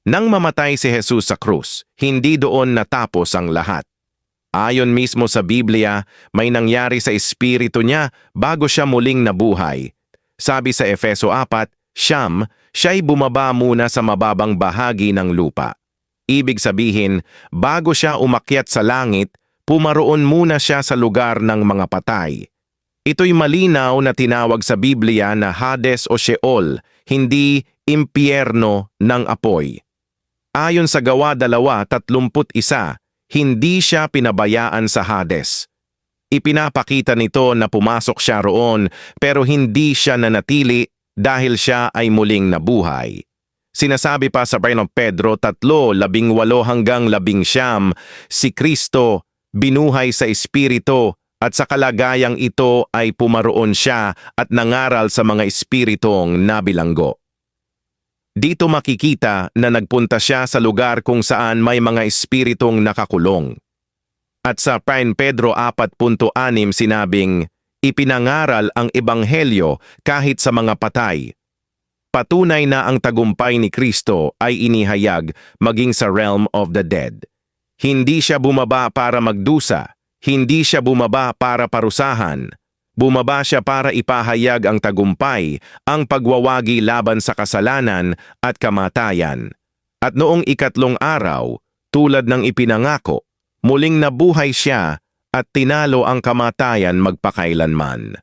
Nang mamatay si Jesus sa krus, hindi doon natapos ang lahat. Ayon mismo sa Biblia, may nangyari sa espiritu niya bago siya muling nabuhay. Sabi sa Efeso 4, siya'y bumaba muna sa mababang bahagi ng lupa. Ibig sabihin, bago siya umakyat sa langit, pumaroon muna siya sa lugar ng mga patay. Ito'y malinaw na tinawag sa Biblia na Hades o Sheol, hindi impyerno ng apoy. Ayon sa Gawa 2:31, hindi siya pinabayaan sa Hades. Ipinapakita nito na pumasok siya roon pero hindi siya nanatili dahil siya ay muling nabuhay. Sinasabi pa sa Pedro 3:18-19, si Kristo binuhay sa espiritu at sa kalagayang ito ay pumaroon siya at nangaral sa mga espiritong nabilanggo. Dito makikita na nagpunta siya sa lugar kung saan may mga espiritong nakakulong. At sa Pedro 4:6 sinabing, ipinangaral ang ebanghelyo kahit sa mga patay. Patunay na ang tagumpay ni Kristo ay inihayag maging sa realm of the dead. Hindi siya bumaba para magdusa, hindi siya bumaba para parusahan. Bumaba siya para ipahayag ang tagumpay, ang pagwawagi laban sa kasalanan at kamatayan. At noong ikatlong araw, tulad ng ipinangako, muling nabuhay siya at tinalo ang kamatayan magpakailanman.